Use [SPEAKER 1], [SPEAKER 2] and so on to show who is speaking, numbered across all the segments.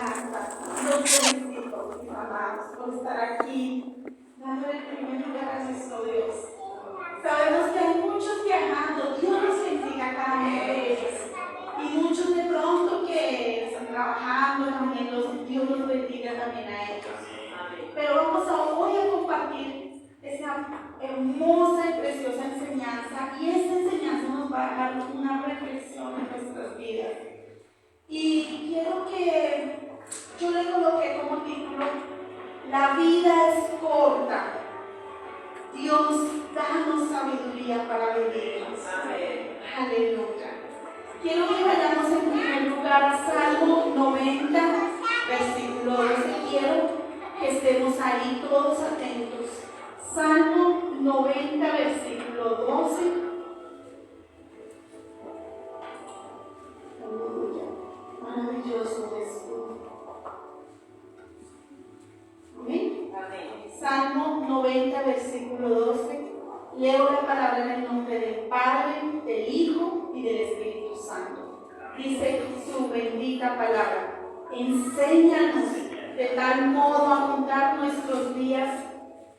[SPEAKER 1] alabanza. Los felicito, mis amados, por estar aquí, dando el primer lugar a nuestro Dios. Sabemos que hay muchos viajando, Dios los bendiga a cada uno de ellos. Y muchos de pronto que están trabajando, Dios los bendiga también a ellos. Pero vamos hoy a compartir esa hermosa y preciosa enseñanza, y esta enseñanza nos va a dar una reflexión en nuestras vidas. Y quiero que yo le coloqué como título: la vida es corta, Dios, danos sabiduría para vivirla. Aleluya. Quiero que vayamos en primer lugar a Salmo 90, versículo 12. Quiero que estemos ahí todos atentos. Salmo 90, versículo 12. Aleluya. Maravilloso es tú. Amén. Salmo 90, versículo 12. Leo la palabra en el nombre del Padre, del Hijo y del Espíritu Santo. Dice su bendita palabra: enséñanos de tal modo a contar nuestros días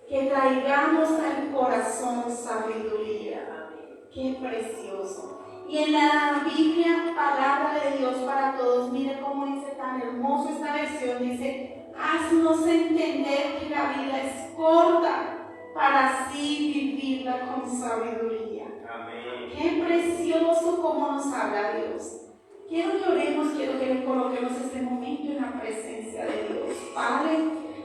[SPEAKER 1] que traigamos al corazón sabiduría. ¡Qué precioso! Y en la Biblia, palabra de Dios para todos, mire cómo dice tan hermoso esta versión. Dice: haznos entender que la vida es corta, para así vivirla con sabiduría. Amén. Qué precioso como nos habla Dios. Quiero que oremos, quiero que le coloquemos este momento en la presencia de Dios. Padre,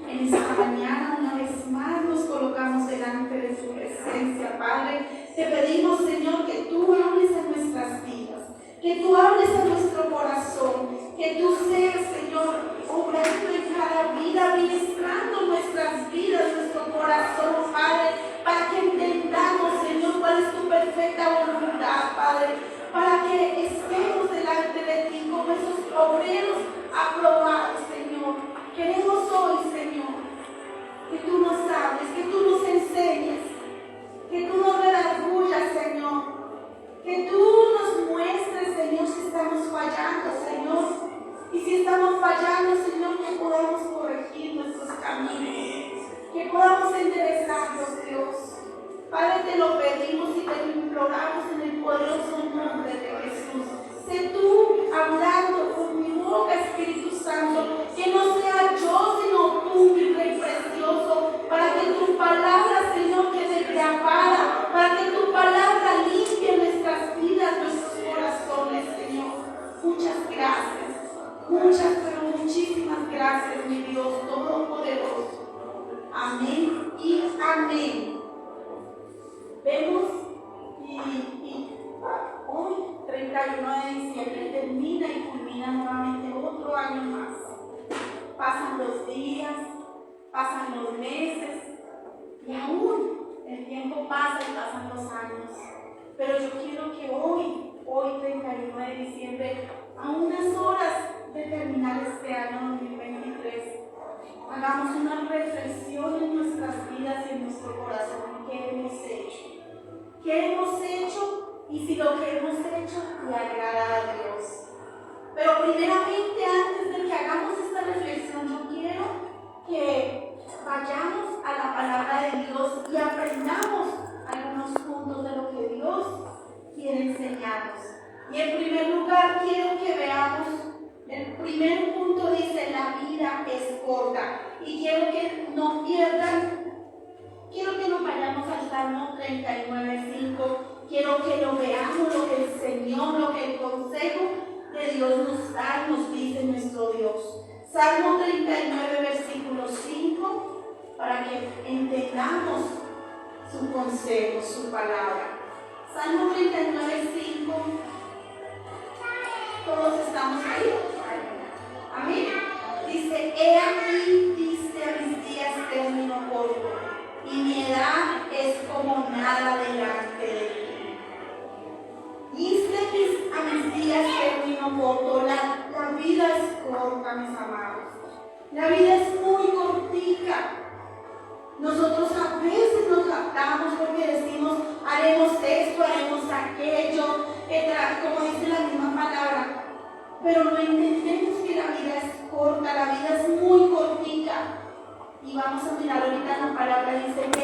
[SPEAKER 1] en esta mañana una vez más nos colocamos delante de su presencia. Padre, te pedimos, Señor, que tú hables a nuestras vidas, que tú hables a nuestro corazón, que tú seas, Señor, obrando en cada vida, ministrando nuestras vidas, nuestro corazón, Padre, para que entendamos, Señor, cuál es tu perfecta voluntad, Padre, para que estemos delante de ti como esos obreros aprobados, Señor. Queremos hoy, Señor, que tú nos hables, que tú nos enseñes, que tú nos redargullas, Señor, que tú nos muestres, Señor, si estamos fallando, Señor. Y si estamos fallando, Señor, que podamos corregir nuestros caminos, que podamos enderezarlos, Dios. Padre, te lo pedimos y te lo imploramos en el poderoso nombre de Jesús. Sé tú hablando con mi boca, Espíritu Santo, que no sea yo, sino tú, mi Rey precioso, para que tu palabra, Señor, quede grabada, para que tu palabra limpie nuestras vidas, nuestros corazones, Señor. Muchas gracias. Muchas, pero muchísimas gracias, mi Dios Todopoderoso. Amén y amén. Vemos y hoy, 31 de diciembre, termina y culmina nuevamente otro año más. Pasan los días, pasan los meses, y aún el tiempo pasa y pasan los años. Pero yo quiero que hoy 31 de diciembre, a unas horas de terminar este año 2023, hagamos una reflexión en nuestras vidas y en nuestro corazón. ¿Qué hemos hecho? ¿Qué hemos hecho? Y si lo que hemos hecho le agrada a Dios. Pero primeramente, antes de que hagamos esta reflexión, yo quiero que vayamos a la palabra de Dios y aprendamos algunos puntos de lo que Dios quiere enseñarnos. Y en primer lugar, quiero que veamos, el primer punto dice: la vida es corta. Y quiero que no pierdan, quiero que nos vayamos al Salmo 39:5. Quiero que lo veamos, lo que el Señor, lo que el consejo de Dios nos da y nos dice nuestro Dios. Salmo 39, versículo 5, para que entendamos su consejo, su palabra. Salmo 39:5. Todos estamos ahí. Amén. Dice: he aquí, diste a mis días término corto, y mi edad es como nada delante de ti. Diste a mis días término corto. La vida es corta, mis amados. La vida es muy cortica. Nosotros a veces nos jactamos porque decimos: haremos esto, haremos aquello, como dice la misma palabra. Pero no entendemos que la vida es corta, vamos a mirar ahorita en la palabra, dice que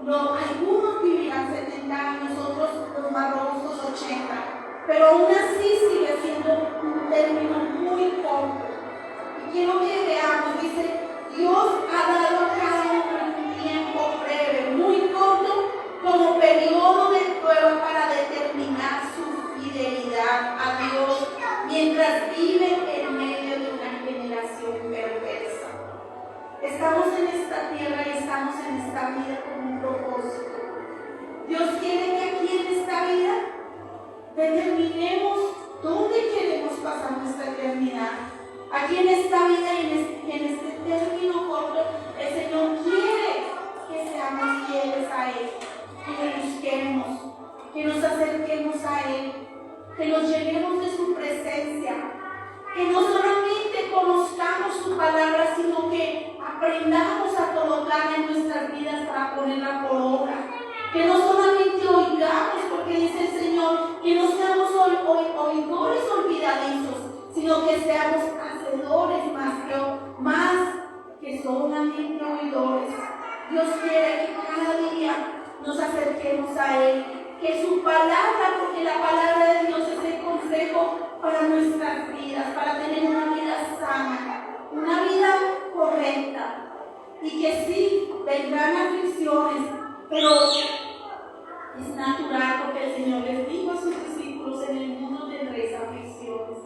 [SPEAKER 1] algunos vivirán 70 años, otros los más robustos 80, pero aún así sigue siendo un término muy corto. Y quiero que veamos, dice, Dios ha dado a cada uno un tiempo breve, muy corto, como periodo de prueba para determinar su fidelidad a Dios mientras vive en medio de una generación perversa. Estamos en esta tierra y estamos en esta vida con un propósito. Dios quiere que aquí en esta vida determinemos dónde queremos pasar nuestra eternidad. Aquí en esta vida y en este término corto, el Señor quiere que seamos fieles a Él, que le busquemos, que nos acerquemos a Él, que nos llenemos de su presencia, que no solamente conozcamos su palabra, sino que aprendamos a colocarla en nuestras vidas para ponerla por obra. Que no solamente oigamos, porque dice el Señor, que no seamos oidores olvidadizos, sino que seamos hacedores más que solamente oidores. Dios quiere que cada día nos acerquemos a Él, que su palabra, porque la palabra de Dios es el consejo para nuestras vidas, para tener una vida sana, una vida correcta, y que sí, vendrán aflicciones, pero es natural, porque el Señor les dijo a sus discípulos: en el mundo tendréis aflicciones.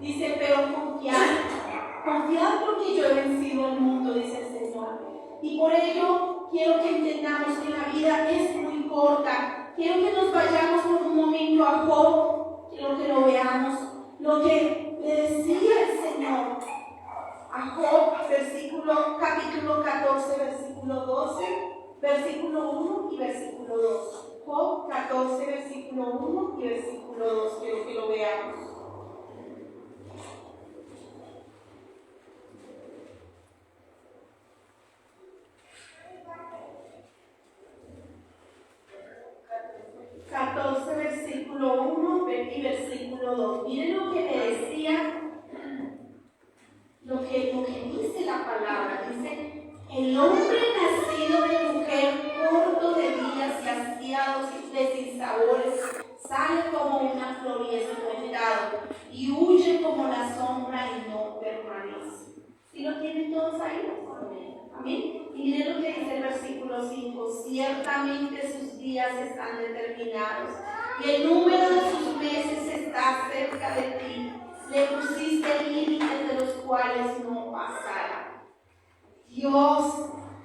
[SPEAKER 1] Dice, pero confiad porque yo he vencido al mundo, dice el Señor. Y por ello quiero que entendamos que la vida es muy corta. Quiero que nos vayamos por un momento a Job, quiero que lo veamos, lo que le decía el Señor a Job, capítulo 14, versículo 12, versículo 1 y versículo 2. Job 14, versículo 1 y versículo 2, quiero que lo veamos. Versículo 1 y versículo 2. Miren lo que le decía, lo que dice la palabra. Dice: el hombre nacido de mujer, corto de días y hastiado de sinsabores, sale como una flor y es cortado, y huye como la sombra y no permanece. ¿Sí lo tienen todos ahí? Amén. Y miren lo que dice el versículo 5: ciertamente sus días están determinados, y el número de sus meses está cerca de ti. Le pusiste límites de los cuales no pasará. Dios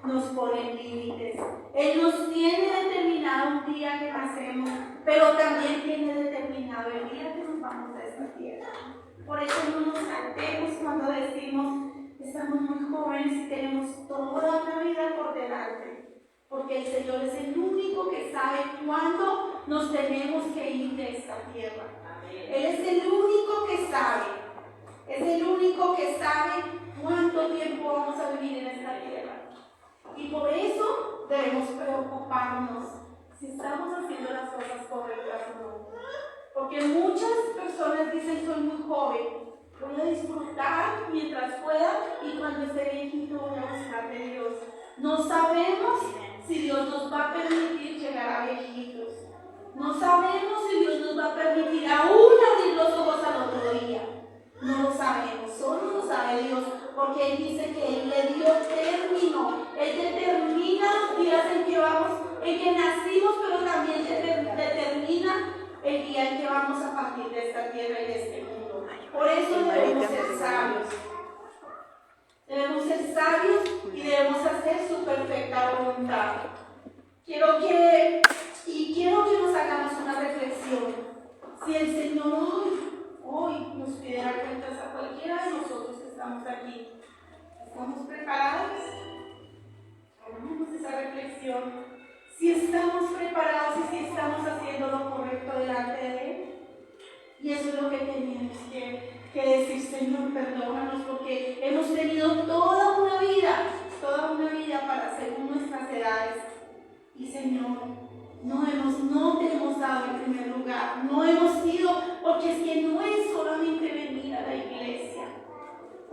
[SPEAKER 1] nos pone límites. Él nos tiene determinado un día que nacemos, pero también tiene determinado el día que nos vamos de esta tierra. Por eso no nos saltemos cuando decimos: estamos muy jóvenes y tenemos toda una vida por delante. Porque el Señor es el único que sabe cuándo nos tenemos que ir de esta tierra. Él es el único que sabe. Es el único que sabe cuánto tiempo vamos a vivir en esta tierra. Y por eso debemos preocuparnos si estamos haciendo las cosas correctas o no. Porque muchas personas dicen: soy muy joven, voy a disfrutar mientras pueda, y cuando esté viejito voy a buscar de Dios. No sabemos si Dios nos va a permitir llegar a viejitos. No sabemos si Dios nos va a permitir aún abrir los ojos al otro día. No lo sabemos, solo lo sabe Dios, porque Él dice que Él le dio término. Él determina los días en que nacimos, pero también determina el día en que vamos a partir de esta tierra y de este mundo. Por eso debemos ser sabios. Debemos ser sabios y debemos hacer su perfecta voluntad. Quiero que nos hagamos una reflexión. Si el Señor hoy nos pidiera cuentas a cualquiera de nosotros que estamos aquí, ¿estamos preparados? Hagamos esa reflexión. Si estamos preparados y si estamos haciendo lo correcto delante de Él. Y eso es lo que tenemos que decir: Señor, perdónanos, porque hemos tenido toda una vida para según nuestras edades. Y Señor, no te hemos dado el primer lugar, no hemos ido, porque es que no es solamente venir a la iglesia,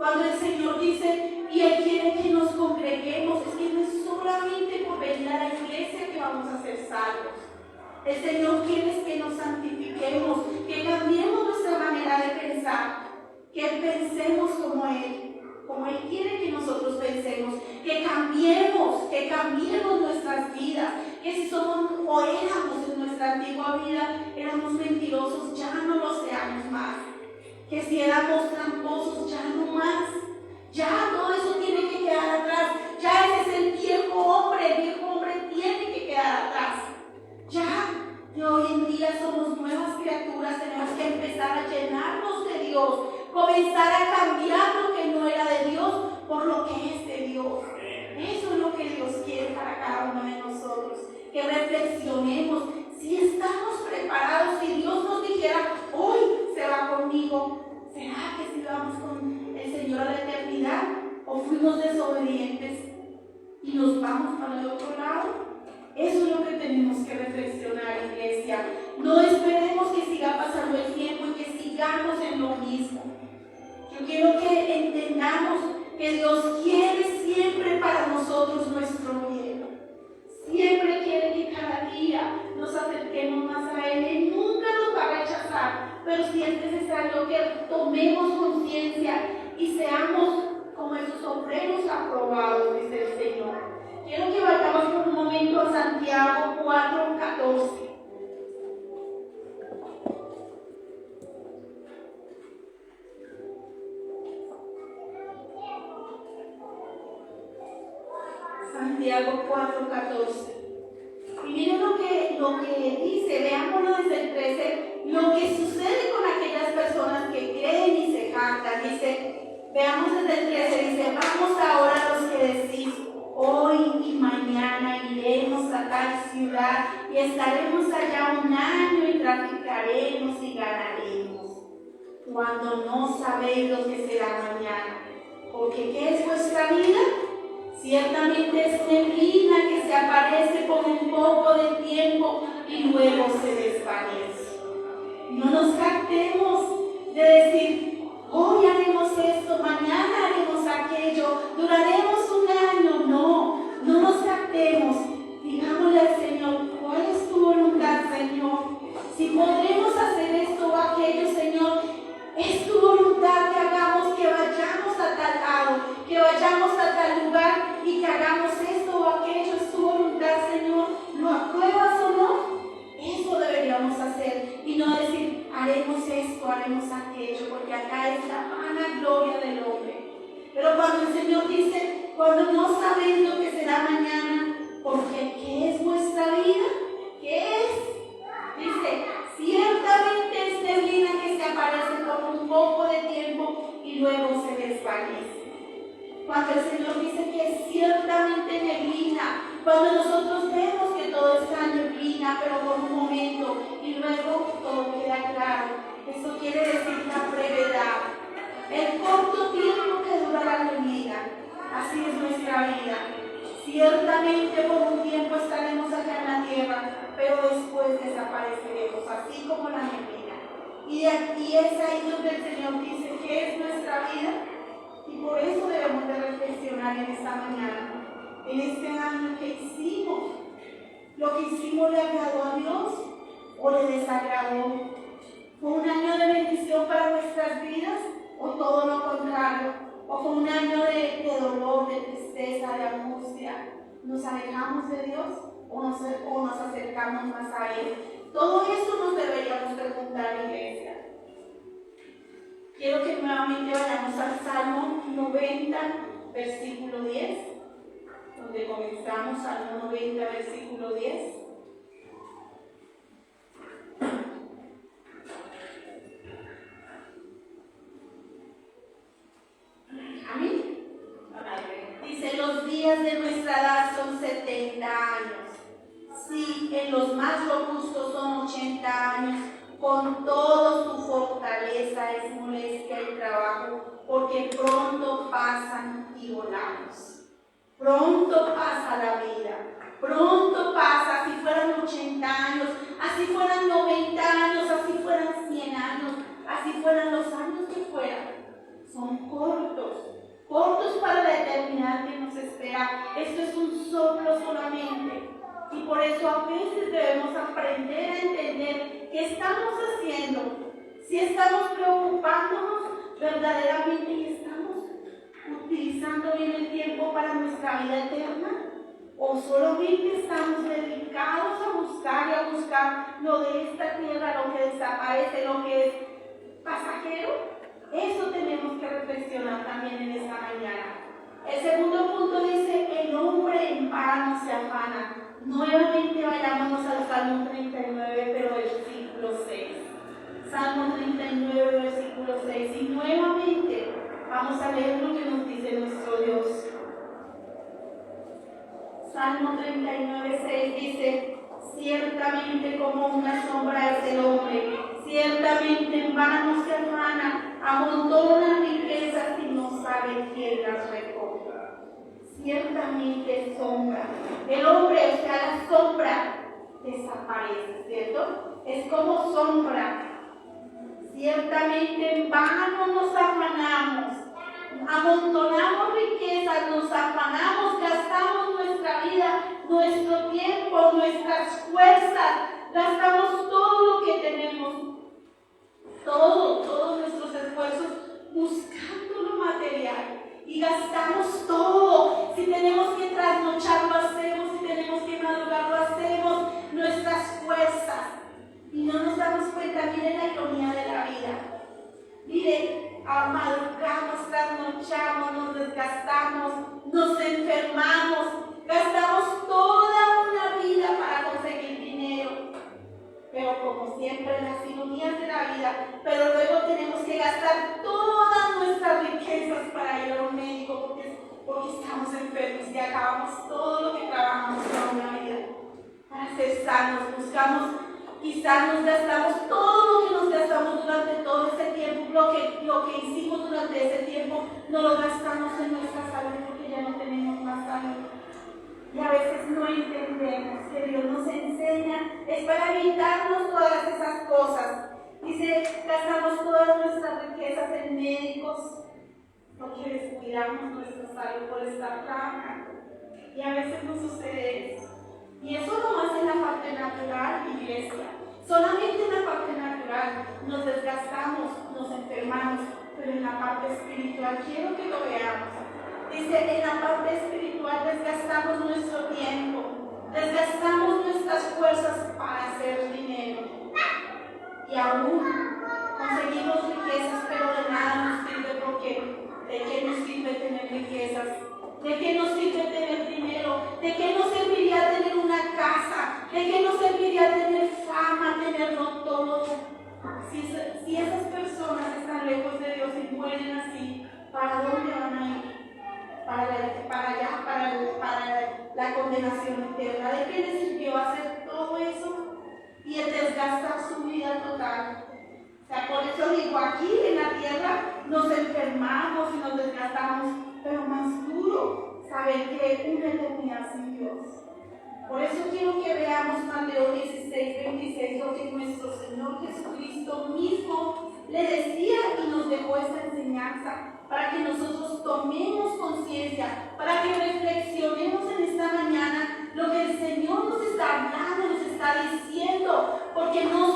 [SPEAKER 1] Cuando el Señor dice, y Él quiere que nos congreguemos, es que no es solamente por venir a la iglesia que vamos a ser salvos. El Señor quiere que nos santifiquemos, que cambiemos nuestra manera de pensar, que pensemos como Él quiere que nosotros pensemos, que cambiemos nuestras vidas, que si somos o éramos en nuestra antigua vida, éramos mentirosos, ya no lo seamos más, que si éramos tramposos, ya no más, ya todo eso tiene que quedar atrás, ya ese es el viejo hombre tiene que quedar atrás, ya que hoy en día somos nuevas criaturas, tenemos que empezar a llenarnos de Dios, comenzar a cambiar lo que no era de Dios por lo que es de Dios. Eso es lo que Dios quiere para cada uno de nosotros, que reflexionemos si estamos preparados, si Dios nos dijera, hoy se va conmigo, ¿será que si vamos con el Señor a la eternidad o fuimos desobedientes y nos vamos para el otro lado? Eso es lo que tenemos que reflexionar, iglesia. No esperemos que siga pasando el tiempo y que sigamos en lo mismo. Yo quiero que entendamos que Dios quiere siempre para nosotros nuestro bien. Siempre quiere que cada día nos acerquemos más a Él. Él nunca nos va a rechazar, pero sí es necesario que tomemos conciencia y seamos como esos obreros aprobados, dice el Señor. Quiero que vayamos por un momento a Santiago 4:14. Santiago 4:14. Y miren lo que dice, veámoslo desde el 13, lo que sucede con aquellas personas que creen y se jactan. Dice, veamos desde el 13, dice, vamos ahora a los que decís, hoy y mañana iremos a tal ciudad y estaremos allá un año y traficaremos y ganaremos, cuando no sabéis lo que será mañana. Porque ¿qué es vuestra vida? Ciertamente es neblina que se aparece por un poco de tiempo y luego se desvanece. No nos jactemos de decir, hoy haremos esto, mañana haremos aquello, duraremos un año. No nos jactemos. Digámosle al Señor, ¿cuál es tu voluntad, Señor? Si podremos hacer esto o aquello, Señor, es tu voluntad que hagamos, que vayamos a tal lado, que vayamos a tal lugar y que hagamos esto o aquello. Es tu voluntad, Señor. ¿Lo apruebas o no? Eso deberíamos hacer y no decir, haremos esto, haremos aquello, porque acá es la vana gloria del hombre. Pero cuando el Señor dice, cuando no sabéis lo que será mañana, porque ¿qué es vuestra vida? ¿Qué es? Dice, ciertamente es neblina que se aparece por un poco de tiempo y luego se desvanece. Cuando el Señor dice que es ciertamente neblina, cuando nosotros vemos que todo está neblina, pero por un momento y luego todo queda claro, eso quiere decir la brevedad, el corto tiempo que dura la neblina. Así es nuestra vida. Ciertamente por un tiempo estaremos acá en la tierra, pero después desapareceremos, así como la neblina. Y es ahí donde el Señor dice que es nuestra vida. Y por eso debemos de reflexionar en esta mañana, en este año que hicimos. ¿Lo que hicimos le agradó a Dios o le desagradó? ¿Fue un año de bendición para nuestras vidas o todo lo contrario? ¿O fue un año de dolor, de tristeza, de angustia? ¿Nos alejamos de Dios o nos acercamos más a Él? Todo eso nos deberíamos preguntar, iglesia. Quiero que nuevamente vayamos al Salmo 90, versículo 10, donde comenzamos, Salmo 90, versículo 10. Amén. Dice, los días de nuestra edad son 70 años. Sí, en los más robustos son 80 años. Con todo su fortaleza es molestia y trabajo, porque pronto pasan y volamos. Pronto pasa la vida, pronto pasa, así fueran 80 años, así fueran 90 años, así fueran 100 años, así fueran los años que fueran. son cortos para la eternidad que nos espera. Esto es un soplo solamente. Y por eso a veces debemos aprender a entender qué estamos haciendo, si estamos preocupándonos verdaderamente y estamos utilizando bien el tiempo para nuestra vida eterna, o solamente estamos dedicados a buscar lo de esta tierra, lo que desaparece, lo que es pasajero. Eso tenemos que reflexionar también en esta mañana. El segundo punto dice: el hombre en vano se afana. Nuevamente vayámonos al Salmo 39, pero versículo 6. Salmo 39, versículo 6. Y nuevamente vamos a leer lo que nos dice nuestro Dios. Salmo 39, 6 dice: ciertamente como una sombra es el hombre, ciertamente en vano se afana, amontona riquezas y no sabe quién las recoge. Ciertamente sombra. El hombre, o sea, la sombra desaparece, ¿cierto? Es como sombra. Ciertamente en vano nos afanamos, amontonamos riquezas, nos afanamos, gastamos nuestra vida, nuestro tiempo, nuestras fuerzas, gastamos todo lo que tenemos, todos nuestros esfuerzos buscando lo material. Y gastamos todo. Si tenemos que trasnochar, lo hacemos. Si tenemos que madrugar, lo hacemos. Nuestras fuerzas. Y no nos damos cuenta. Miren la ironía de la vida. Miren, madrugamos, trasnochamos, nos desgastamos, nos enfermamos, gastamos toda una vida para conseguir dinero. Pero como siempre, en las ironías de la vida, pero luego tenemos que gastar todas nuestras riquezas para ir a un médico porque estamos enfermos y acabamos todo lo que trabajamos toda una vida para ser sanos. Buscamos, quizás nos gastamos todo lo que nos gastamos durante todo ese tiempo, lo que hicimos durante ese tiempo, no lo gastamos en nuestra salud porque ya no tenemos más salud. Y a veces no entendemos que Dios nos enseña, es para evitarnos todas esas cosas. Dice, gastamos todas nuestras riquezas en médicos, porque descuidamos nuestra salud por estar trabajando. Y a veces nos sucede eso. Y eso nomás en la parte natural, iglesia. Solamente en la parte natural nos desgastamos, nos enfermamos, pero en la parte espiritual quiero que lo veamos. Dice, en la parte espiritual desgastamos nuestro tiempo, desgastamos nuestras fuerzas para hacer dinero. Y aún conseguimos riquezas, pero de nada nos sirve porque ¿de qué nos sirve tener riquezas? ¿De qué nos sirve tener dinero? ¿De qué nos serviría tener una casa? ¿De qué nos serviría tener fama, tenerlo todo? Si esas personas están lejos de Dios y mueren así, ¿para dónde van a ir? Para la condenación eterna. ¿De qué les sirvió hacer todo eso y el desgastar su vida total? O sea, por eso digo, aquí en la tierra nos enfermamos y nos desgastamos, pero más duro saber que una eternidad sin Dios. Por eso quiero que veamos Mateo 16, 26, lo que nuestro Señor Jesucristo mismo le decía y nos dejó esta enseñanza, para que nosotros tomemos conciencia, para que reflexionemos en esta mañana lo que el Señor nos está hablando, nos está diciendo, porque no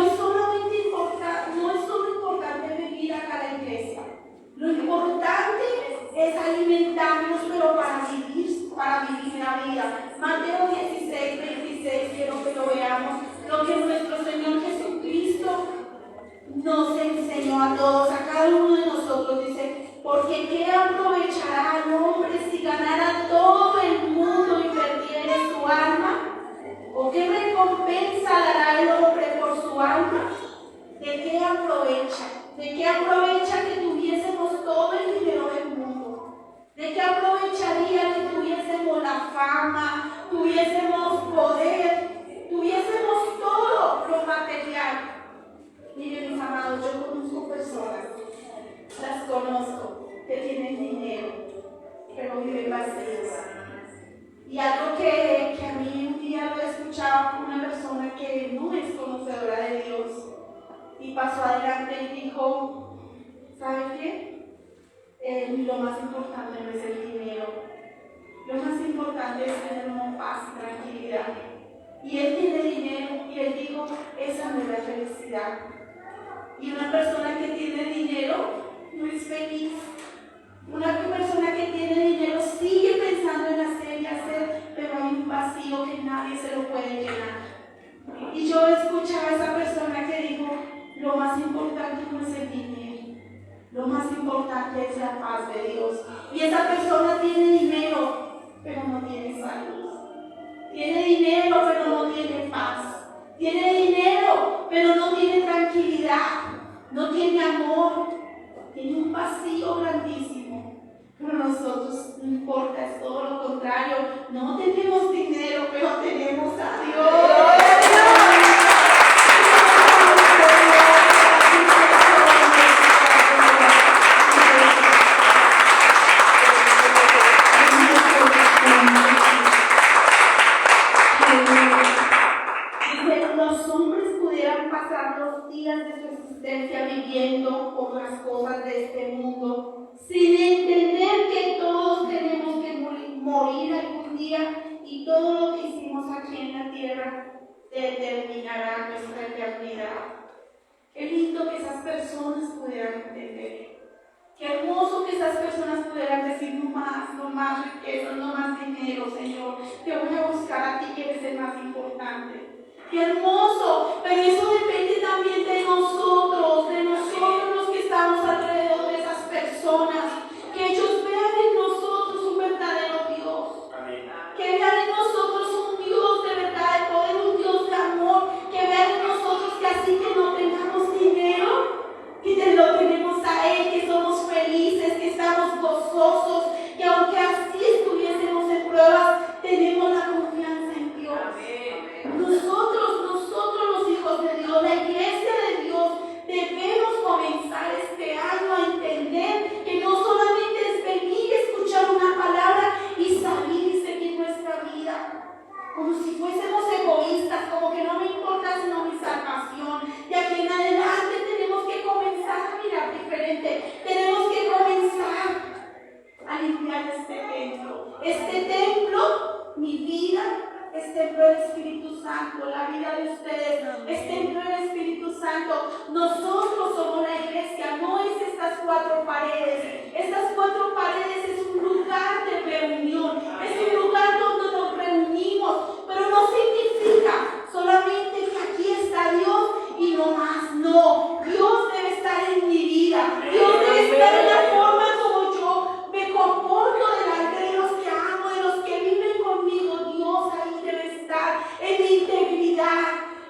[SPEAKER 1] es solo importante venir acá a la iglesia. Lo importante es alimentarnos, pero para vivir la vida. Mateo 16, 26, quiero que lo veamos, lo que nuestro Señor Jesucristo nos enseñó a todos, a cada uno de nosotros. Dice, porque ¿qué aprovechará al hombre si ganara todo el mundo y perdiere su alma? ¿O qué recompensa dará el hombre por su alma? ¿De qué aprovecha? ¿De qué aprovecha que tuviésemos todo el dinero del mundo? ¿De qué aprovecharía que tuviésemos la fama, tuviésemos poder, tuviésemos todo lo material? Miren, mis amados, yo conozco personas, las conozco, que tienen dinero, pero viven vacías. Y algo que a mí un día lo he escuchado con una persona que no es conocedora de Dios, y pasó adelante y dijo, ¿Sabe qué? Lo más importante no es el dinero. Lo más importante es tener una paz y tranquilidad. Y él tiene dinero y él dijo, esa no es la felicidad. Y una persona que tiene dinero no es feliz. Una persona que tiene dinero sigue pensando en hacer y hacer, pero hay un vacío que nadie se lo puede llenar. Y yo escuchaba a esa persona que dijo, lo más importante no es el dinero, lo más importante es la paz de Dios. Y esa persona tiene dinero, pero no tiene salud. Tiene dinero, pero no tiene paz. Tiene dinero, pero no tiene tranquilidad. No tiene amor. Tiene un vacío grandísimo. Pero nosotros no importa, es todo lo contrario. No tenemos dinero, pero tenemos a Dios. Los hombres pudieran pasar los días de su existencia viviendo por las cosas de este mundo, sin entender que todos tenemos que morir algún día y todo lo que hicimos aquí en la tierra determinará nuestra eternidad. Qué lindo que esas personas pudieran entender. Qué hermoso que esas personas pudieran decir no más riqueza, no más dinero, Señor. Te voy a buscar a ti que eres el más importante. ¡Qué hermoso! Pero eso depende también de nosotros los que estamos alrededor de esas personas. Que ellos vean en nosotros un verdadero Dios. Amén. Que vean en nosotros un Dios de verdad, de poder, un Dios de amor. Que vean en nosotros que así que no tengamos dinero, que lo tenemos a Él, que somos felices, que estamos gozosos, que aunque así estuviésemos en pruebas, tenemos la confianza en Dios. Amén. Nosotros los hijos de Dios, la iglesia de Dios, debemos comenzar este año a entender que no solamente es venir a escuchar una palabra y salir y seguir nuestra vida, como si fuésemos egoístas, como que no me importa sino mi salvación. De aquí en adelante tenemos que comenzar a mirar diferente, tenemos que comenzar a limpiar este templo. Este templo, mi vida, es templo del Espíritu Santo, la vida de ustedes es templo del Espíritu Santo. Nosotros somos la iglesia, no es estas cuatro paredes. Estas cuatro paredes es un lugar de reunión, es un lugar donde nos reunimos, pero no significa solamente que aquí está Dios y no más. No, Dios debe estar en mi vida, Dios debe estar en la forma como yo me comporto delante de los que amo, de los que viven conmigo. Dios ahí debe estar en mi integridad,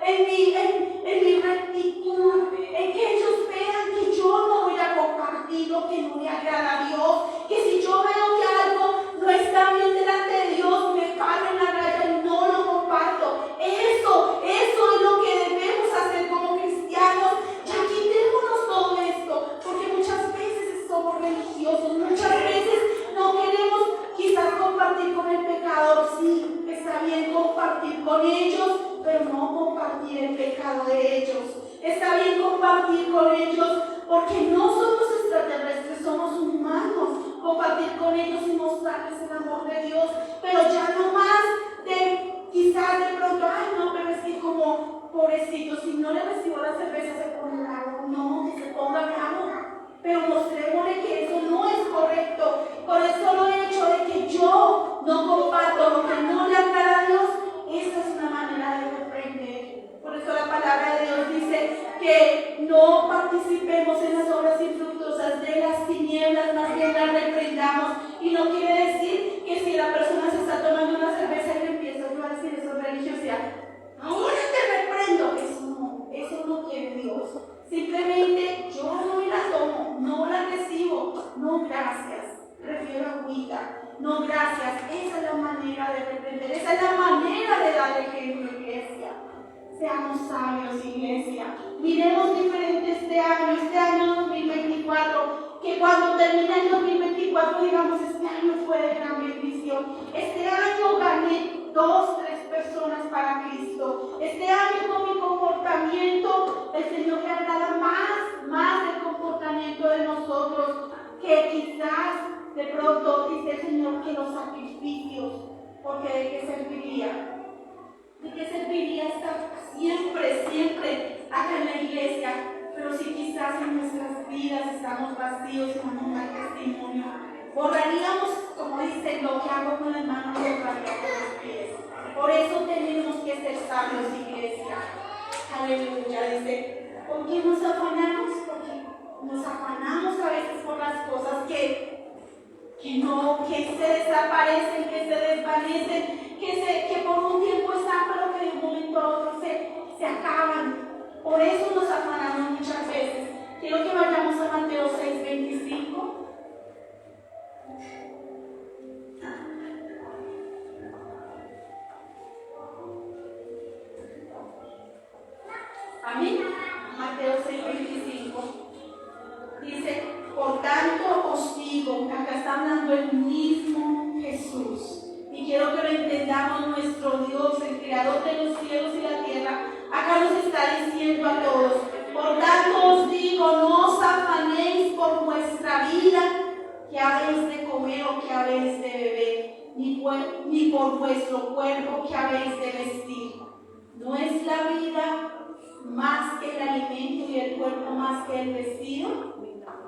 [SPEAKER 1] en mi rectitud, en que ellos vean que yo no voy a compartir lo que no le agrada a Dios, que si yo veo que algo no está bien delante de Dios, me paro en la raya y no lo comparto. Eso es lo que debemos hacer como cristianos. Ya quitémonos todo esto, porque muchas veces somos religiosos, muchas veces no queremos quizás compartir con el pecador. Sí, está bien compartir con ellos, pero no compartir el pecado de ellos. Está bien compartir con ellos porque no somos extraterrestres, somos humanos. Compartir con ellos y mostrarles el amor de Dios, pero ya no más de quizás de pronto, ay no, pero es que como pobrecito, si no le recibo la cerveza se pone bravo. No, que se ponga bravo, pero mostrémosle que eso no es correcto. Con el solo hecho de que yo no comparto lo que no le agrada a Dios, esa es una manera de reprender. Por eso la palabra de Dios dice que no participemos en las obras infructuosas de las tinieblas, más bien las reprendamos. Y no quiere decir que si la persona se está tomando una cerveza y le empieza a decir eso es religiosidad, ahora te reprendo. Eso no quiere Dios. Simplemente yo no me la tomo, no la recibo, no gracias, prefiero agüita. No, gracias. Esa es la manera de reprender, esa es la manera de dar ejemplo, iglesia. Seamos sabios, iglesia. Miremos diferente este año 2024. Que cuando termine el 2024 digamos, este año fue de gran bendición. Este año gané 2, 3 personas para Cristo. Este año con mi comportamiento, el Señor le agrada más del comportamiento de nosotros. porque ¿de qué serviría? ¿De qué serviría estar siempre acá en la iglesia? Pero si quizás en nuestras vidas estamos vacíos y no nos da testimonio, borraríamos, como dicen, lo que hago con las manos, lo borraría con los pies. Por eso tenemos que ser sabios, iglesia. Aleluya, dice, ¿por qué nos afanamos? Porque nos afanamos a veces por las cosas que se desaparecen, que se desvanecen, que por un tiempo están, pero que de un momento a otro se acaban. Por eso nos afanamos muchas veces. Quiero que vayamos a Mateo 6:25. Amén. Mateo 6:25. Dice, por tanto os digo, acá está hablando el mismo Jesús. Y quiero que lo entendamos, nuestro Dios, el creador de los cielos y la tierra, acá nos está diciendo a todos, por tanto os digo, no os afanéis por vuestra vida, que habéis de comer o que habéis de beber, ni por vuestro cuerpo que habéis de vestir. ¿No es la vida más que el alimento y el cuerpo más que el vestido?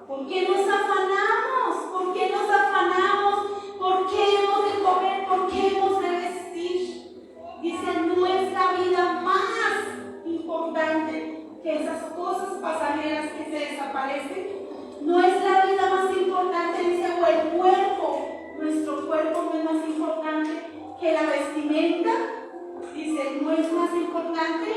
[SPEAKER 1] ¿Por qué nos afanamos? ¿Por qué nos afanamos? ¿Por qué hemos de comer? ¿Por qué hemos de vestir? Dice, no es la vida más importante que esas cosas pasajeras que se desaparecen. No es la vida más importante, dice, o el cuerpo. Nuestro cuerpo no es más importante que la vestimenta. Dice, no es más importante.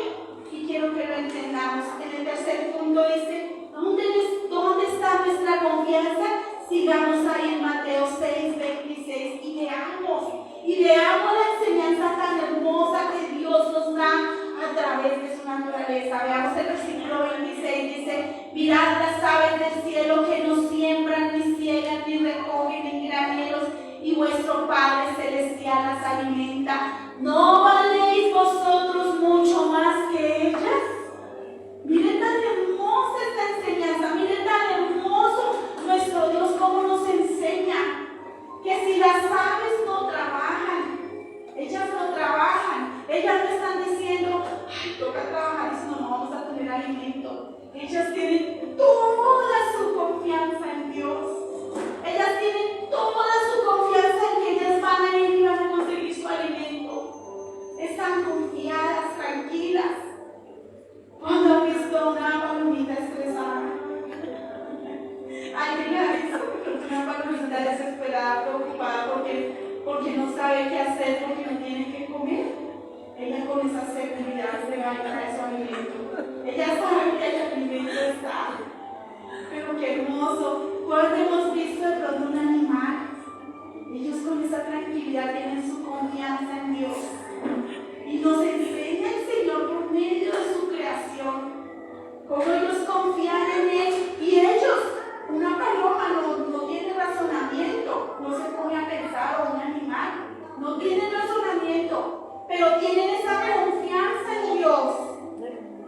[SPEAKER 1] Y quiero que lo entendamos. En el tercer punto dice, ¿dónde está nuestra confianza? Sigamos ahí en Mateo 6:26 y veamos la enseñanza tan hermosa que Dios nos da a través de su naturaleza. Veamos el versículo 26, dice, mirad las aves del cielo que no siembran, ni ciegan, ni recogen en graneros, y vuestro Padre Celestial las alimenta. ¿No valéis vosotros mucho más que ellas? Miren tan hermosa esta enseñanza, miren tan hermoso nuestro Dios cómo nos enseña que si las aves no trabajan, ellas no están diciendo, ay, toca trabajar, si no vamos a tener alimento. Ellas tienen toda su confianza en Dios. Ellas tienen toda su confianza en que ellas van a ir y van a conseguir su alimento. Están confiadas, tranquilas. ¿Cuándo han visto una palomita estresada? Alguien la ha visto, una palomita desesperada, preocupada porque no sabe qué hacer, porque no tiene que comer. Ella con esa seguridad se va a traer su alimento. Ella sabe que el alimento está. Pero qué hermoso. ¿Cuándo hemos visto de pronto un animal? Ellos con esa tranquilidad tienen su confianza en Dios. Y nos enseña el Señor por medio de su creación. Cómo ellos confían en Él. Y ellos, una paloma no tiene razonamiento. No se pone a pensar, o un animal. No tienen razonamiento. Pero tienen esa confianza en Dios.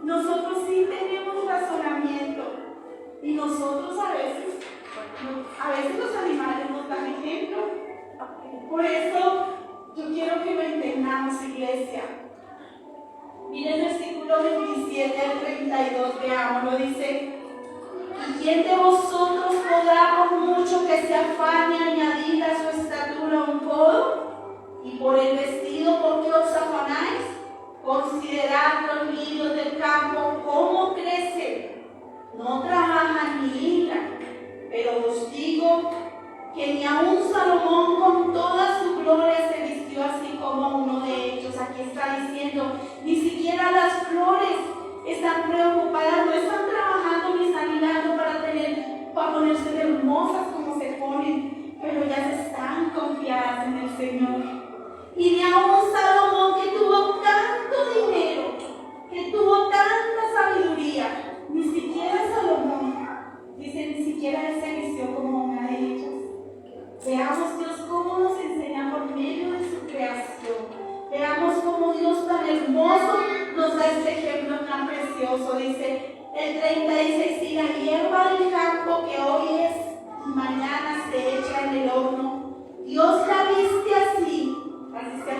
[SPEAKER 1] Nosotros sí tenemos razonamiento. Y nosotros a veces los animales nos dan ejemplo. Por eso yo quiero que lo entendamos, iglesia. Miren el versículo 27 al 32, veámoslo, dice, ¿y quién de vosotros podrá por mucho que se afane añadir a su estatura un codo? Y por el vestido, ¿por qué os afanáis? Considerad los lirios del campo, cómo crecen. No trabajan ni hilan, pero os digo que ni aun Salomón con toda su gloria se vistió así como uno de ellos. Aquí está diciendo, ni siquiera las flores están preocupadas, no están trabajando ni están hilando para ponerse hermosas como se ponen, pero ellas están confiadas en el Señor. Y ni aun Salomón, que tuvo tanto dinero, que tuvo tanta sabiduría, ni siquiera Salomón, dice, ni siquiera él se vistió como una de ellas. Veamos Dios cómo nos enseña por medio de su creación. Veamos cómo Dios tan hermoso nos da este ejemplo tan precioso. Dice el 30, dice, si la hierba del campo que hoy es y mañana se echa en el horno, Dios la viste así se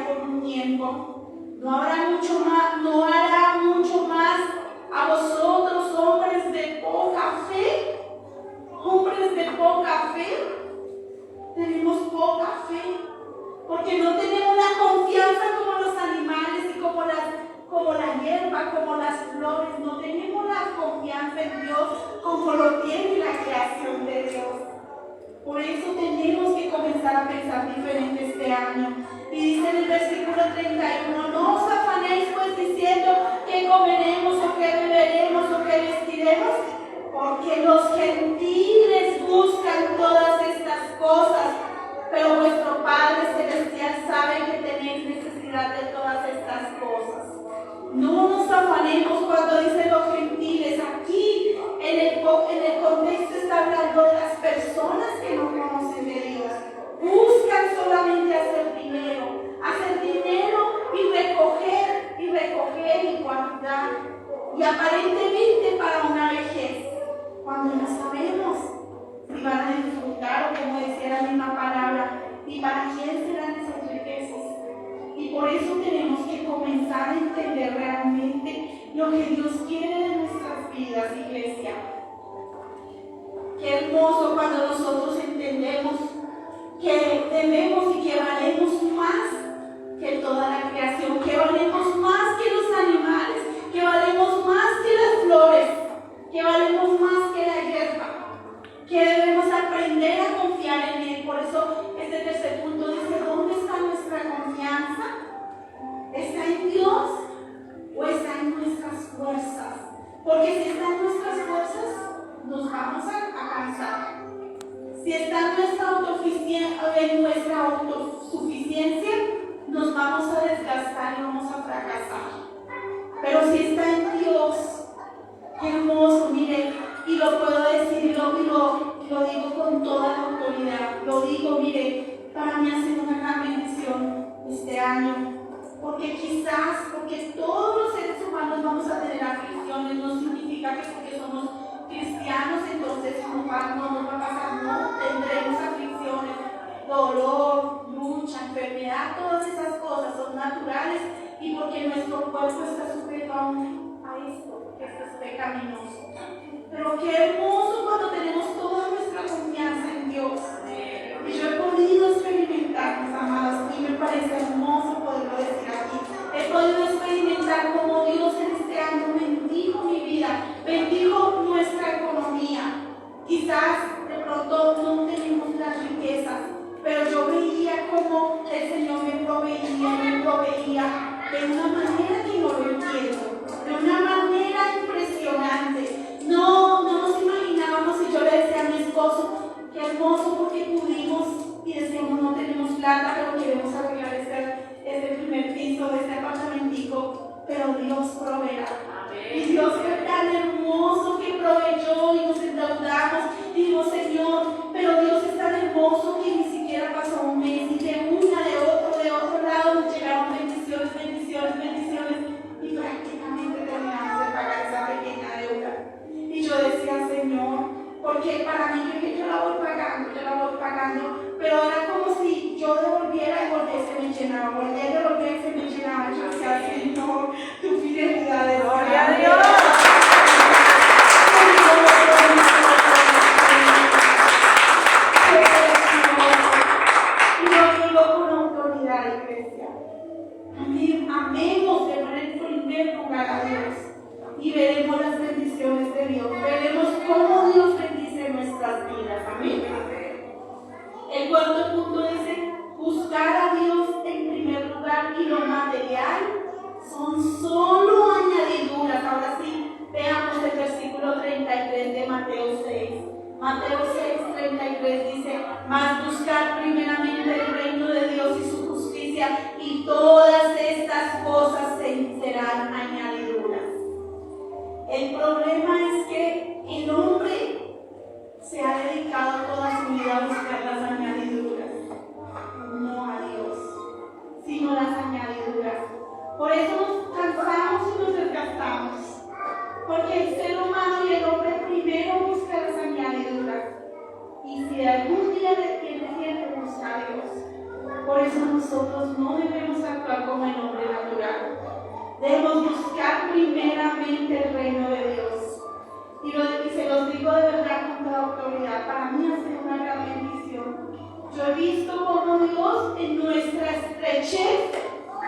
[SPEAKER 1] No hará mucho más a vosotros, hombres de poca fe. Hombres de poca fe. Tenemos poca fe, porque no tenemos la confianza como los animales y como la hierba, como las flores. No tenemos la confianza en Dios como lo tiene la creación de Dios. Por eso tenemos que comenzar a pensar diferente este año. Y dice en el versículo 31, no os afanéis pues diciendo que comeremos o que beberemos o que vestiremos, porque los gentiles buscan todas estas cosas, pero vuestro Padre Celestial sabe que tenéis necesidad de todas estas cosas. No nos afanemos cuando dice los gentiles. Aquí en el contexto está hablando de las personas que no conocen de Dios. Buscan solamente hacer dinero y guardar, y aparentemente para una vejez, cuando no sabemos si van a disfrutar, o como decía la misma palabra, y para quién serán esas riquezas. Y por eso tenemos que comenzar a entender realmente lo que Dios quiere de nuestras vidas, iglesia. Qué hermoso cuando nosotros entendemos que debemos y que valemos más que toda la creación, que valemos más que los animales, que valemos más que las flores, que valemos más que la hierba, que debemos aprender a confiar en Él. Por eso este tercer punto dice, ¿dónde está nuestra confianza? ¿Está en Dios o está en nuestras fuerzas? Porque si está en nuestras fuerzas, nos vamos a cansar. Si está en nuestra autosuficiencia, nos vamos a desgastar y vamos a fracasar. Pero si está en Dios, qué hermoso, mire, y lo puedo decir y lo digo con toda la autoridad. Lo digo, mire, para mí ha sido una gran bendición este año. Porque todos los seres humanos vamos a tener aflicciones. No significa que porque somos cristianos entonces no nos va a pasar. No, tendremos aflicciones, dolor, lucha, enfermedad. Todas esas cosas son naturales, y porque nuestro cuerpo está sujeto a esto, que esto es pecaminoso. Pero qué hermoso cuando tenemos toda nuestra confianza en Dios. Y yo he podido experimentar, mis amados, y me parece hermoso poderlo decir aquí. He podido experimentar cómo Dios en este año bendijo mi vida, bendijo nuestra economía. Quizás de pronto no tenemos las riquezas, pero yo veía cómo el Señor me proveía de una manera que no lo entiendo, de una manera impresionante. No nos imaginábamos, y yo le decía a mi esposo, qué hermoso porque pudimos, y decíamos no tenemos plata, pero queremos arreglar este primer piso de este apartamentico, pero Dios proveerá. Y Dios fue tan hermoso que proveyó y nos endeudamos y dijimos, Señor, pero Dios es tan hermoso que ni siquiera pasó un mes, y de otro lado nos llegaron bendiciones, y prácticamente terminamos de pagar esa pequeña deuda. Y yo decía, Señor, porque para mí yo la voy pagando, pero era como si yo devolviera y volviese me llenaba, volviera y devolviera y se me llenaba. Yo decía, Señor, tu fidelidad es gloria a Dios. Y lo digo con autoridad, iglesia. Amemos de poner en primer lugar a Dios, y veremos las bendiciones de Dios. Veremos cómo Dios bendice nuestras vidas. Amén. El cuarto punto dice, buscar a Dios en primer lugar, y lo material son solo añadiduras. Ahora sí, veamos el versículo 33 de Mateo 6. Mateo 6, 33 dice, mas buscar primeramente el reino de Dios y su justicia, y todas estas cosas serán añadiduras. El problema es que el hombre se ha dedicado toda su vida a buscar las añadiduras, no a Dios, sino las añadiduras. Por eso nos cansamos y nos desgastamos, porque el ser humano y el hombre primero busca las añadiduras, y si algún día tiene tiempo, busca a Dios. Por eso nosotros no debemos actuar como el hombre natural. Debemos buscar primeramente el reino de Dios. Y se los digo de verdad con toda autoridad, para mí ha sido una gran bendición. Yo he visto cómo Dios en nuestra estrechez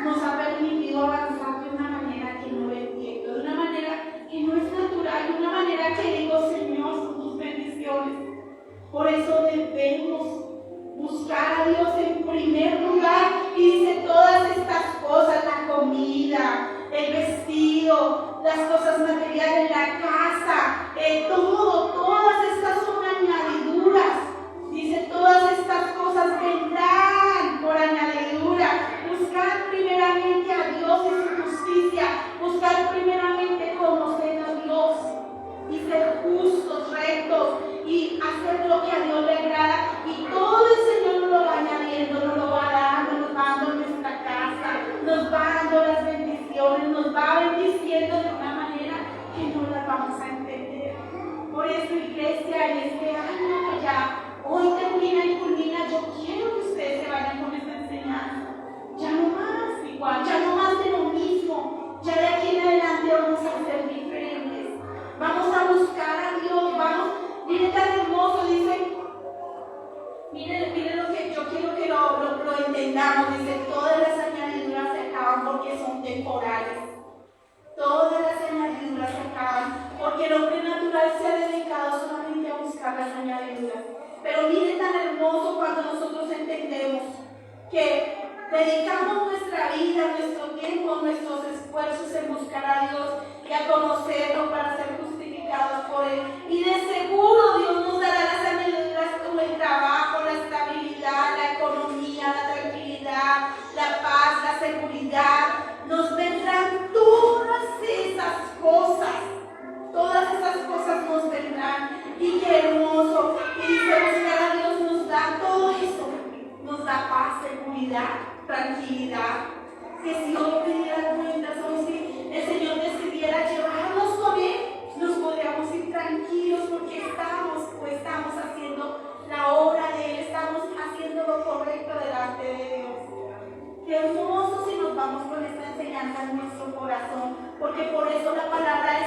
[SPEAKER 1] nos ha permitido avanzar de una manera que no entiendo, de una manera que no es natural, de una manera que digo, Señor, son tus bendiciones. Por eso debemos buscar a Dios en primer lugar, y dice todas estas cosas, la comida, el vestido, las cosas materiales, la casa, todas estas son añadiduras. Dice todas estas cosas vendrán por añadidura. Buscar primeramente a Dios y su justicia, buscar primeramente conocer a Dios y ser justos, rectos y hacer lo que a Dios le agrada, y todo el Señor nos lo va añadiendo, nos lo va dando en nuestra casa, nos va dando las bendiciones, nos va bendiciendo de una manera que no las vamos a entender. Por eso, iglesia, en este año que ya hoy termina y culmina, yo quiero que ustedes se vayan con esta enseñanza. Ya no más igual, ya no más de lo mismo, ya de aquí en adelante vamos a ser diferentes. Vamos a buscar a Dios, vamos. Miren tan hermoso, dice, miren lo que yo quiero que lo entendamos. Dice, todas las añadiduras se acaban porque son temporales. Todas las añadiduras se acaban porque el hombre natural se ha dedicado solamente a buscar las añadiduras. Pero miren tan hermoso cuando nosotros entendemos que dedicamos nuestra vida, nuestro tiempo, nuestros esfuerzos en buscar a Dios y a conocerlo para ser justificados por Él. Y de seguro Dios nos dará las añadiduras como el trabajo, la estabilidad, la economía, la tranquilidad, la paz, la seguridad. Nos vendrán todas esas cosas. Todas esas cosas nos vendrán. Y qué hermoso. Y dice, buscar a Dios nos da todo eso. Nos da paz, seguridad, tranquilidad. Que si hoy me diera cuentas, hoy si el Señor decidiera llevarnos con Él, nos podríamos ir tranquilos porque estamos haciendo la obra de Él, estamos haciendo lo correcto delante de Dios. Qué hermoso si nos vamos con esta enseñanza en nuestro corazón, porque por eso la palabra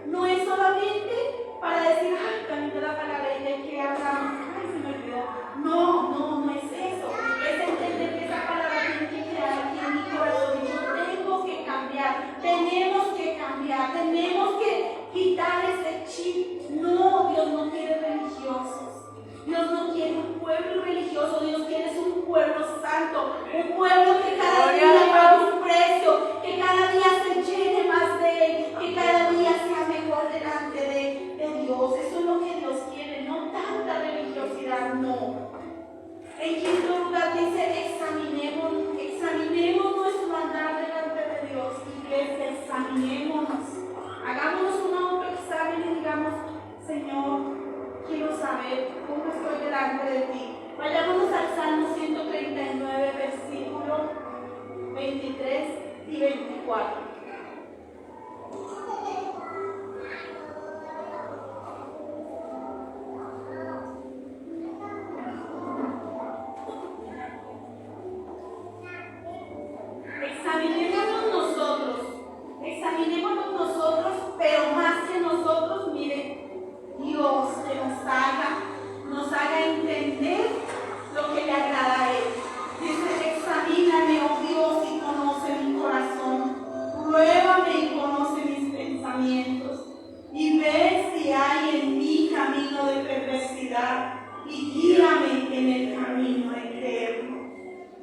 [SPEAKER 1] no es solamente para decir, ay, también la palabra y de qué hablamos, ay, se me olvidó. No es eso. Es entender que esa palabra tiene que quedar aquí en mi corazón y yo tengo que cambiar, tenemos que cambiar, tenemos que quitar ese chip. No, Dios no quiere religiosos. Dios no quiere un pueblo religioso, Dios quiere un pueblo santo, un pueblo que cada día pague un precio, que cada día se llene más de Él, que cada día sea mejor delante de Dios. Eso es lo que Dios quiere, no tanta religiosidad, no. En quinto lugar dice, examinemos nuestro andar delante de Dios, iglesia, examinémonos, hagámonos un autoexamen y digamos, Señor, quiero saber cómo estoy delante de ti. Vayámonos al Salmo 139, versículo 23 y 24. Examinémonos nosotros, pero más que nosotros, mire, Dios que nos haga entender lo que le agrada a Él. Dice, examíname, oh Dios, y conoce mi corazón, pruébame y conoce mis pensamientos, y ve si hay en mí camino de perversidad, y guíame en el camino eterno.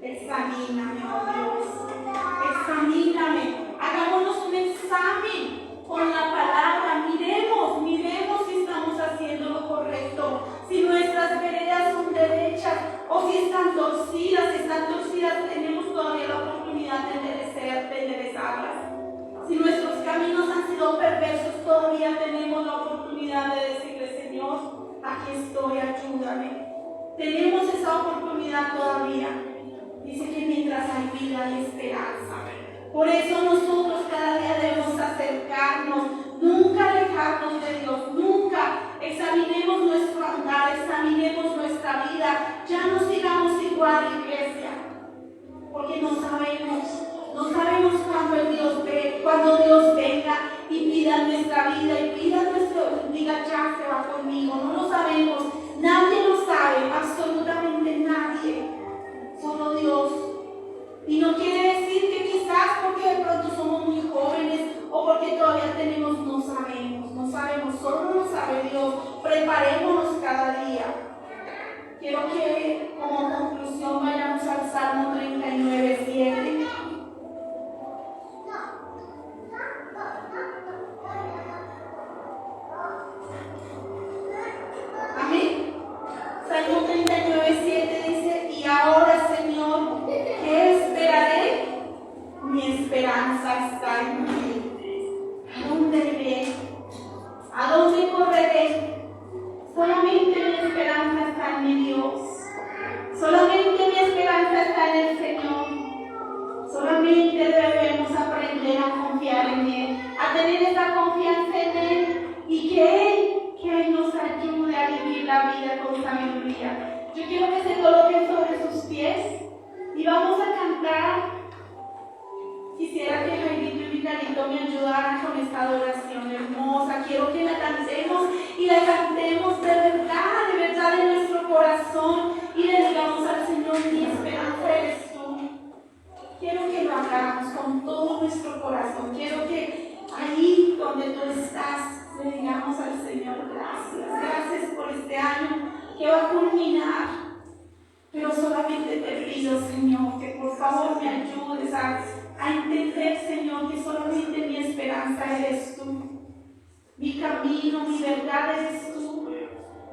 [SPEAKER 1] Examíname, oh Dios, examíname. Hagámonos un examen con la palabra, miremos si estamos haciendo lo correcto, si nuestras veredas son derechas o si están torcidas. Tenemos todavía la oportunidad de enderezarlas. Si nuestros caminos han sido perversos, todavía tenemos la oportunidad de decirle, Señor, aquí estoy, ayúdame. Tenemos esa oportunidad todavía. Dice que mientras hay vida hay esperanza. Por eso nosotros cada día debemos acercarnos, nunca alejarnos de Dios, nunca. Examinemos nuestro andar, examinemos nuestra vida. Ya no sigamos igual, iglesia. cuando Dios venga y pida nuestra vida y diga, ya se va conmigo. No lo sabemos, nadie lo sabe, absolutamente nadie, solo Dios. Y no quiere decir que quizás porque de pronto somos muy jóvenes o porque todavía tenemos, no sabemos, solo lo sabe Dios. Preparémonos cada día. Quiero que como conclusión vayamos al Salmo 39:7. Amén. Salmo 39:7 dice, y ahora, Señor, ¿qué esperaré? Mi esperanza está en ti. ¿A dónde iré? ¿A dónde correré? Solamente mi esperanza está en mi Dios. Solamente mi esperanza está en el Señor. Solamente debemos aprender a confiar en Él, a tener esa confianza en Él y que Él nos ayude a vivir la vida con sabiduría. Yo quiero que se coloquen sobre sus pies y vamos a cantar. Quisiera que Jairito y Vicarito me ayudaran con esta adoración hermosa. Quiero que la cantemos y la cantemos de verdad de nuestro corazón y le digamos al Señor, mi esperanza eres tú. Quiero que lo hagamos con todo nuestro corazón. Quiero que ahí donde tú estás le digamos al Señor, gracias por este año que va a culminar. Pero solamente te pido, Señor, que por favor me ayudes a entender, Señor, que solamente mi esperanza eres tú. Mi camino, mi verdad eres tú.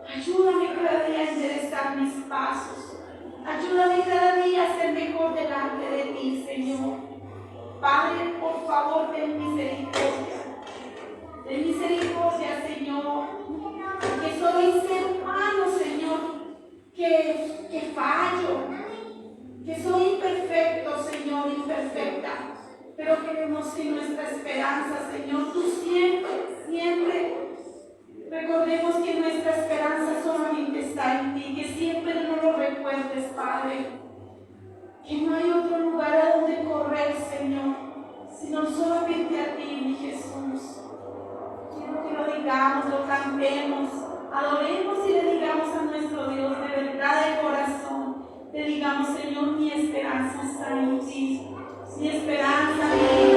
[SPEAKER 1] Ayúdame cada día a enderezar mis pasos. Ayúdame cada día a ser mejor delante de ti, Señor. Padre, por favor, ten misericordia. Ten misericordia, Señor. Que soy ser humano, Señor. Que fallo, que soy imperfecto, Señor, imperfecta, pero queremos que nuestra esperanza, Señor, tú siempre, recordemos que nuestra esperanza solamente está en ti, que siempre nos lo recuerdes, Padre, que no hay otro lugar a donde correr, Señor, sino solamente a ti, mi Jesús. Quiero que lo digamos, lo cantemos, adoremos y le digamos a nuestro Dios de verdad de corazón, le digamos, Señor, mi esperanza está en ti, mi esperanza, mi